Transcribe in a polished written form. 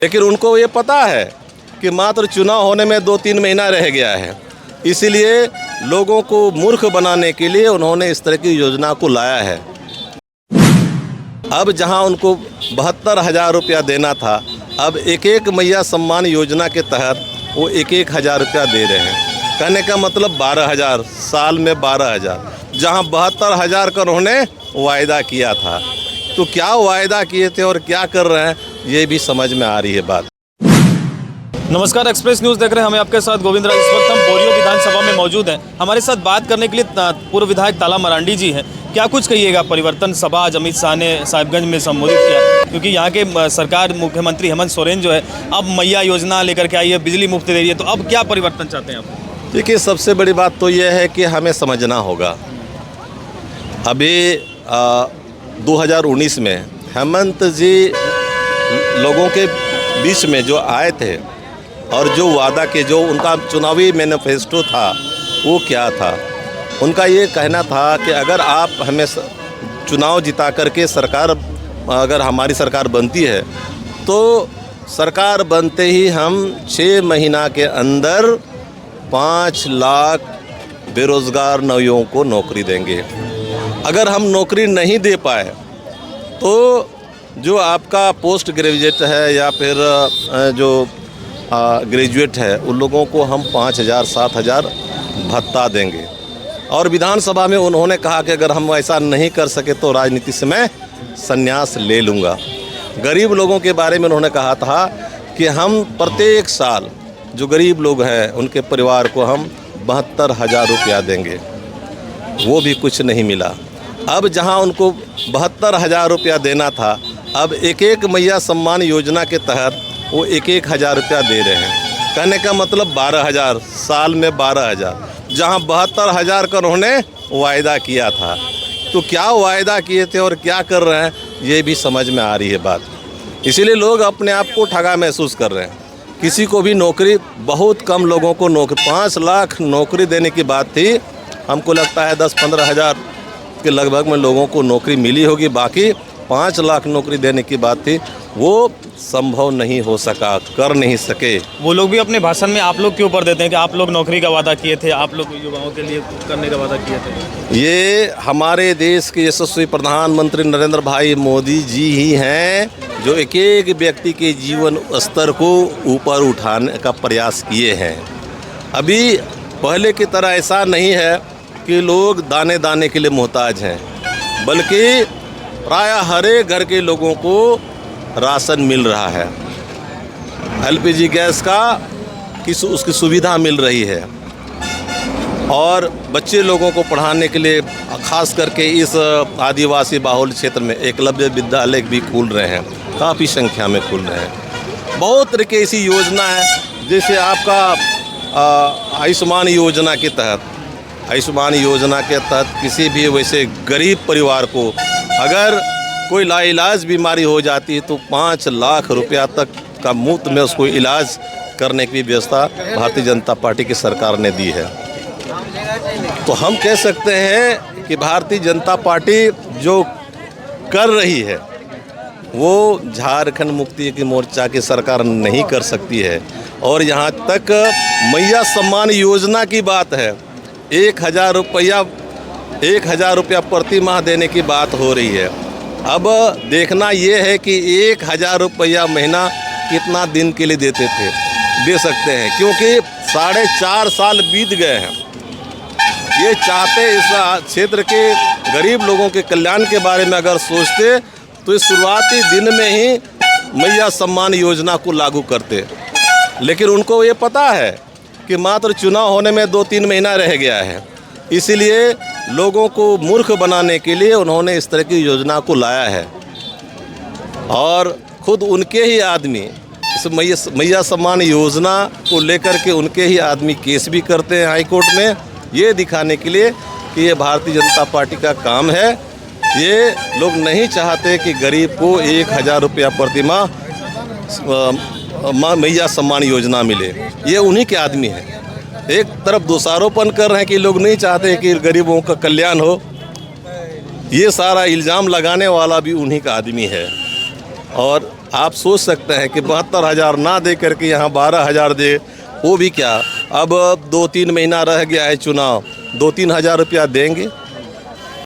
लेकिन उनको ये पता है कि मात्र चुनाव होने में 2-3 महीना रह गया है, इसीलिए लोगों को मूर्ख बनाने के लिए उन्होंने इस तरह की योजना को लाया है। अब जहां उनको 72,000 रुपया देना था, अब एक मैया सम्मान योजना के तहत वो 1,000 रुपया दे रहे हैं। कहने का मतलब 12,000, साल में 12,000, जहां 72,000 का उन्होंने वायदा किया था। तो क्या वायदा किए थे और क्या कर रहे हैं, ये भी समझ में आ रही है बात। नमस्कार, एक्सप्रेस न्यूज़ देख रहे हैं। हम आपके साथ गोविंद राज। इस वक्त हम बोरियो विधानसभा में मौजूद हैं। हमारे साथ बात करने के लिए पूर्व विधायक ताला मरांडी जी हैं। क्या कुछ कहिएगा, परिवर्तन सभा आज अमित शाह ने साहिबगंज में संबोधित किया, क्योंकि यहाँ के सरकार मुख्यमंत्री हेमंत सोरेन जो है अब मैया योजना लेकर के आई है, बिजली मुफ्त दे रही है, तो अब क्या परिवर्तन चाहते हैं आप? देखिए, सबसे बड़ी बात तो यह है कि हमें समझना होगा। अभी 2019 में हेमंत जी लोगों के बीच में जो आए थे और जो वादा के, जो उनका चुनावी मैनिफेस्टो था, वो क्या था? उनका ये कहना था कि अगर आप हमें चुनाव जिता करके सरकार, अगर हमारी सरकार बनती है तो सरकार बनते ही हम 6 महीना के अंदर 5 लाख बेरोज़गार नवयुवकों को नौकरी देंगे। अगर हम नौकरी नहीं दे पाए तो जो आपका पोस्ट ग्रेजुएट है या फिर जो ग्रेजुएट है, उन लोगों को हम 5,000 7,000 भत्ता देंगे। और विधानसभा में उन्होंने कहा कि अगर हम ऐसा नहीं कर सके तो राजनीति से मैं संन्यास ले लूँगा। गरीब लोगों के बारे में उन्होंने कहा था कि हम प्रत्येक साल जो गरीब लोग हैं उनके परिवार को हम 72,000 रुपया देंगे। वो भी कुछ नहीं मिला। अब जहां उनको 72,000 रुपया देना था, अब एक मैया सम्मान योजना के तहत वो 1,000 रुपया दे रहे हैं। कहने का मतलब 12,000, साल में 12,000, जहां 72,000 का उन्होंने वायदा किया था। तो क्या वायदा किए थे और क्या कर रहे हैं, ये भी समझ में आ रही है बात। इसीलिए लोग अपने आप को ठगा महसूस कर रहे हैं। किसी को भी नौकरी, बहुत कम लोगों को नौकरी, 5 लाख नौकरी देने की बात थी। हमको लगता है 10-15 हज़ार के लगभग में लोगों को नौकरी मिली होगी, बाकी 5 लाख नौकरी देने की बात थी, वो संभव नहीं हो सका, कर नहीं सके। वो लोग भी अपने भाषण में आप लोग के ऊपर देते हैं कि आप लोग नौकरी का वादा किए थे, आप लोग युवाओं के लिए करने का वादा किए थे। ये हमारे देश के यशस्वी प्रधानमंत्री नरेंद्र भाई मोदी जी ही हैं जो एक व्यक्ति के जीवन स्तर को ऊपर उठाने का प्रयास किए हैं। अभी पहले की तरह ऐसा नहीं है कि लोग दाने दाने के लिए मोहताज हैं, बल्कि प्रायः हर एक घर के लोगों को राशन मिल रहा है। एलपीजी गैस का उसकी सुविधा मिल रही है। और बच्चे लोगों को पढ़ाने के लिए खास करके इस आदिवासी बाहुल क्षेत्र में एकलव्य विद्यालय भी खुल रहे हैं, काफ़ी संख्या में खुल रहे हैं। बहुत तरह की ऐसी योजना है, जैसे आपका आयुष्मान योजना के तहत, किसी भी वैसे गरीब परिवार को अगर कोई लाइलाज बीमारी हो जाती है तो 5 लाख रुपया तक का मुफ्त में उसको इलाज करने की व्यवस्था भारतीय जनता पार्टी की सरकार ने दी है। तो हम कह सकते हैं कि भारतीय जनता पार्टी जो कर रही है वो झारखंड मुक्ति की मोर्चा की सरकार नहीं कर सकती है। और यहाँ तक मैया सम्मान योजना की बात है, 1,000 रुपया प्रति माह देने की बात हो रही है। अब देखना ये है कि 1,000 रुपया महीना कितना दिन के लिए दे सकते हैं, क्योंकि 4.5 साल बीत गए हैं। ये चाहते इस क्षेत्र के गरीब लोगों के कल्याण के बारे में अगर सोचते तो इस शुरुआती दिन में ही मैया सम्मान योजना को लागू करते। लेकिन उनको ये पता है कि मात्र चुनाव होने में 2-3 महीना रह गया है, इसीलिए लोगों को मूर्ख बनाने के लिए उन्होंने इस तरह की योजना को लाया है। और खुद उनके ही आदमी इस मैया सम्मान योजना को लेकर के उनके ही आदमी केस भी करते हैं हाई कोर्ट में, ये दिखाने के लिए कि ये भारतीय जनता पार्टी का काम है। ये लोग नहीं चाहते कि गरीब को 1,000 रुपया प्रति माह मैया सम्मान योजना मिले। ये उन्हीं के आदमी हैं। एक तरफ दोषारोपण कर रहे हैं कि लोग नहीं चाहते कि गरीबों का कल्याण हो, ये सारा इल्ज़ाम लगाने वाला भी उन्हीं का आदमी है। और आप सोच सकते हैं कि 72,000 ना दे करके यहाँ 12,000 दे, वो भी क्या। अब 2-3 महीना रह गया है चुनाव, 2-3 हज़ार रुपया देंगे।